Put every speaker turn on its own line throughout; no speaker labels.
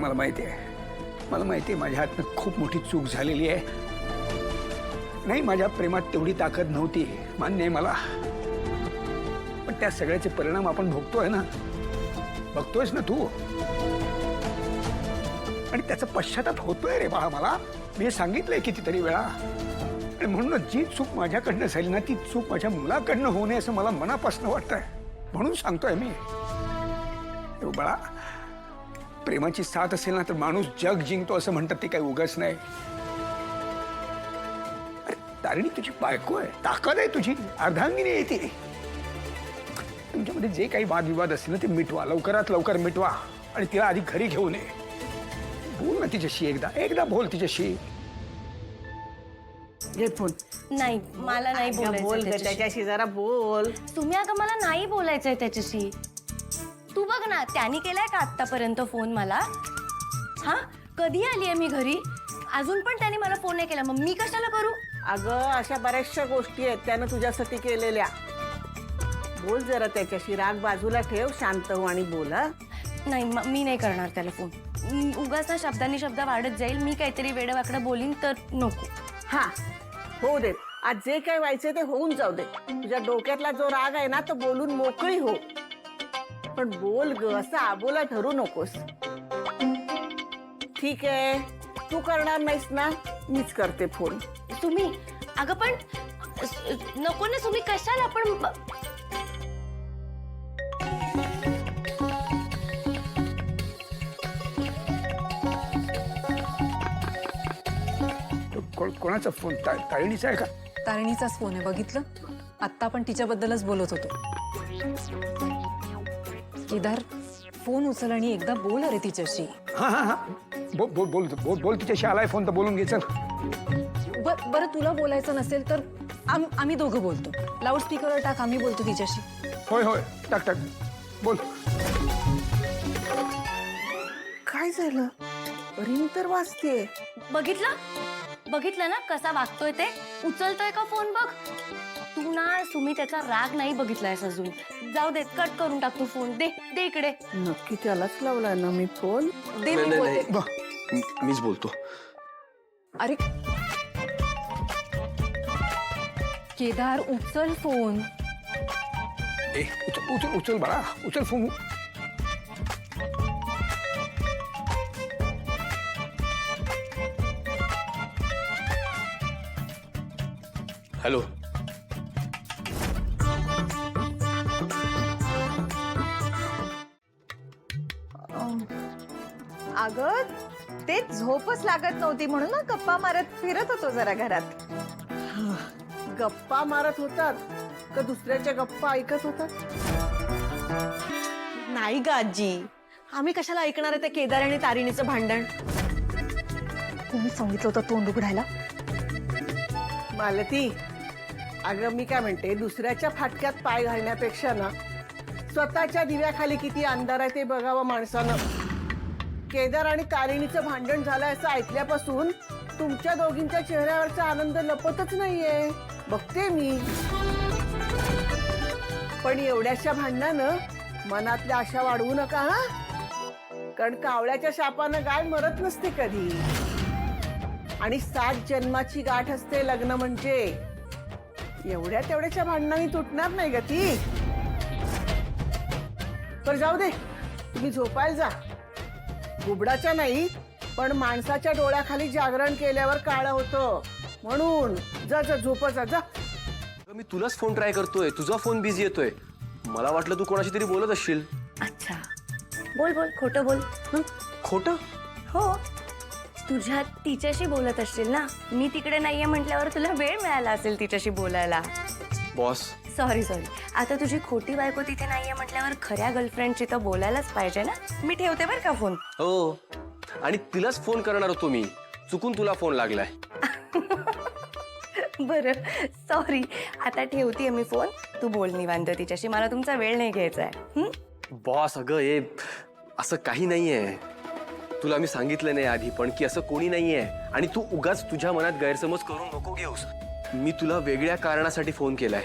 मला माहिती आहे. मला माहिती आहे माझ्या हातनं खूप मोठी चूक झालेली आहे. नाही, माझ्या प्रेमात तेवढी ताकद नव्हती, मान्य आहे मला. पण त्या सगळ्याचे परिणाम आपण भोगतोय ना. बघतोयस ना तू. आणि त्याचा पश्चाताप होतोय रे बाळा मला. मी हे सांगितलंय कितीतरी वेळा. आणि म्हणून जी चूक माझ्याकडनं झाली ना, ती चूक माझ्या मुलाकडनं होऊ नये असं मला मनापासून वाटतंय. म्हणून सांगतोय मी. बाळा, प्रेमाची साथ असेल ना तर माणूस जग जिंकतो असं म्हणतात, ते काही उगाच नाही. अरे तारिणी तुझी बायको आहे, ताकद आहे तुझी, अर्धांगिनी आहे ती. तुमच्यामध्ये जे काही वादविवाद असतील ना ते मिटवा, लवकरात लवकर मिटवा. आणि तिला आधी घरी घेऊन ये. बोल ना तिच्याशी, एकदा बोल तिच्याशी.
घे फोन.
नाही, मला नाही
बोल
बोलायचं
त्याच्याशी जरा बोल.
तुम्ही अगं मला नाही बोलायचंय त्याच्याशी. तू बघ ना, त्याने केलाय का आतापर्यंत फोन मला? हा, कधी आली आहे मी घरी? अजून पण त्याने मला फोन नाही केला, मग मी कशाला करू?
अगं अशा बऱ्याचशा गोष्टी आहेत त्यानं तुझ्यासाठी केलेल्या. बोल जरा त्याच्याशी, राग बाजूला ठेव, शांत हो आणि बोल. हा
नाही, मी नाही करणार त्याला फोन. उगाच ना शब्दांनी शब्द वाढत जाईल. मी काहीतरी वेडवाकडं बोलीन तर नको.
हा, होऊ दे. आज जे काय व्हायचंय ते होऊन जाऊ दे. तुझ्या डोक्यातला जो राग आहे ना तो बोलून मोकळी हो. पण बोल ग, असं आबोला ठरू नकोस. ठीक आहे, तू करणार नाहीस ना, मीच करते फोन.
तुम्ही अगं पण नको ना, तुम्ही कशाला पण.
कोणाचा फोन? तारिणीचा आहे का?
तारिणीचाच फोन आहे. बघितलं, आत्ता आपण तिच्याबद्दलच बोलत होतो. केदार, फोन उचल आणि एकदा बोल रे तिच्याशी.
हा हा हा, बोल बोल बोल बोल बोल तिच्याशी. आलाय फोन तर बोलून घे. चल.
बरं, तुला बोलायचं नसेल तर आम्ही दोघं बोलतो. लाऊडस्पीकरवर टाक, आम्ही बोलतो तिच्याशी.
होय होय, टाक टाक, बोल.
काय झालं? रिंग तर वाजते.
बघितलं ना कसा वागतोय ते? उचलतोय का फोन बघ. तू ना तुम्ही त्याचा राग नाही बघितलायस अजून. जाऊ दे, कट करून टाक तू फोन. दे इकडे.
नक्की त्यालाच लावला ना मी फोन?
दे, मी बोलते.
मीच बोलतो.
अरे केदार, उचल फोन.
ए, उचल उचल बाळा, उचल फोन.
हॅलो.
अगं ते झोपच लागत नव्हती म्हणून ना गप्पा मारत फिरत होतो जरा घरात.
गप्पा मारत होतात का दुसऱ्याच्या गप्पा ऐकत होतात?
नाही ग आजी, आम्ही कशाला ऐकणार आहे ते केदार आणि तारिणीचं भांडण? तुम्ही सांगितलं होतं तोंड उघडायला.
मालती, अगं मी काय म्हणते, दुसऱ्याच्या फाटक्यात पाय घालण्यापेक्षा ना स्वतःच्या दिव्याखाली किती अंधार आहे ते बघावं माणसानं. केदार आणि तारिणीचं भांडण झालंय असं ऐकल्यापासून तुमच्या दोघींच्या चेहऱ्यावरचा आनंद लपतच नाहीये. बघते मी. पण एवढ्याशा भांडणानं मनातल्या आशा वाढवू नका हा. कारण कावळ्याच्या शापानं गाय मरत नसते कधी. आणि 7 जन्माची गाठ असते लग्न म्हणजे. एवढ्या तेवढ्याच्या भांडणाने तुटणार नाही ग ती. तर जाऊ दे, तुम्ही झोपायला जा. गुबडाच्या नाही पण माणसाच्या डोळ्याखाली जागरण केल्यावर काळं होतं. म्हणून जा जा, झोप जा.
मी तुलाच फोन ट्राय करतोय, तुझा फोन बिझी येतोय. मला वाटलं तू कोणाशी तरी बोलत असशील.
अच्छा, बोल खोटं बोल.
खोटं?
हो, तुझ्या तिच्याशी बोलत असशील ना. मी तिकडे नाहीये म्हटल्यावर तुला वेळ मिळाला असेल तिच्याशी बोलायला.
Boss,
sorry. आता तुझी खोटी बायको तिथे नाहीये म्हटल्यावर खऱ्या गर्लफ्रेंडची तर बोलायलाच पाहिजे ना. मी ठेवते बरं का फोन.
हो, आणि तिलाच फोन करणार होतो मी. चुकून तुला फोन लागलाय.
बरं, सॉरी. आता ठेवतेय मी फोन. तू बोल निवांत तिच्याशी. मला तुमचा वेळ नाही घ्यायचा आहे.
बॉस, अगं हे असं काही नाहीये. तुला मी सांगितलं नाही आधी पण की असं कोणी नाहीये. आणि तू उगाच तुझ्या मनात गैरसमज करून नको घेऊस. मी तुला वेगळ्या कारणासाठी फोन केलाय.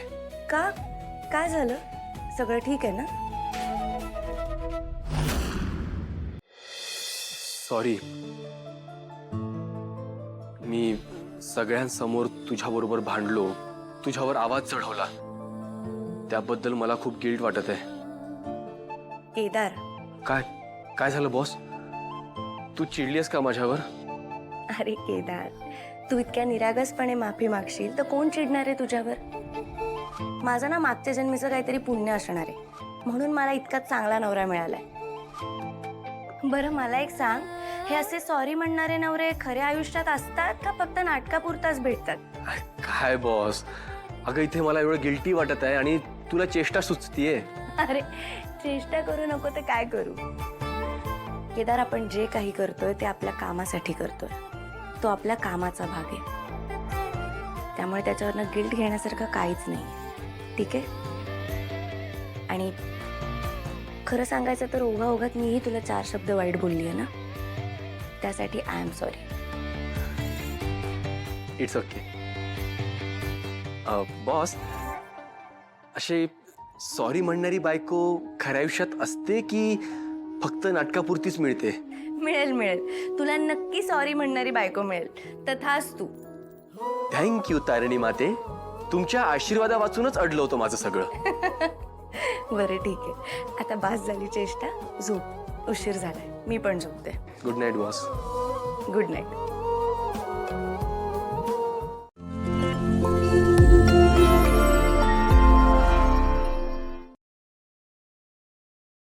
का? काय झालं? सगळं ठीक आहे ना?
सॉरी. मी सगळ्यांसमोर तुझ्याबरोबर भांडलो, तुझ्यावर आवाज चढवला. त्याबद्दल मला खूप गिल्ट वाटत आहे.
केदार,
काय काय झालं बॉस? तू चिडलीस का माझ्यावर?
अरे केदार, तू इतक्या निरागसपणे माफी मागशील तर कोण चिडणार आहे तुझ्यावर? माझं ना मागच्या जन्मीचं काहीतरी पुण्य असणार आहे, म्हणून मला इतका चांगला नवरा मिळालाय. बरं मला एक सांग, हे असे सॉरी म्हणणारे नवरे खऱ्या आयुष्यात असतात का फक्त नाटकापुरताच भेटतात?
काय बॉस, अगं इथे मला एवढं गिल्टी वाटत आहे आणि तुला चेष्टा सुचतीये.
अरे चेष्टा करू नको तर काय करू? केदार, आपण जे काही करतोय ते आपल्या कामासाठी करतोय. तो आपल्या कामाचा भाग आहे, त्यामुळे त्याच्यावरनं गिल्ट घेण्यासारखं काहीच नाही. ठीक आहे? आणि खरं सांगायचं तर ओघाओघात मीही तुला 4 शब्द वाईट बोलली आहे ना, त्यासाठी I am sorry.
It's okay. Boss, असे सॉरी म्हणणारी बायको खऱ्या आयुष्यात असते की फक्त नाटकापुरतीच मिळते?
मिळेल मिळेल, तुला नक्की सॉरी म्हणणारी बायको मिळेल. तथास्तु.
थँक्यू तारिणी माते, तुमच्या आशीर्वादा वाचूनच अडलं होतं माझं सगळं.
बरं ठीक आहे, आता बास झाली चेष्टा, झोप. उशीर झालाय, मी पण झोपते.
Good night boss.
Good night.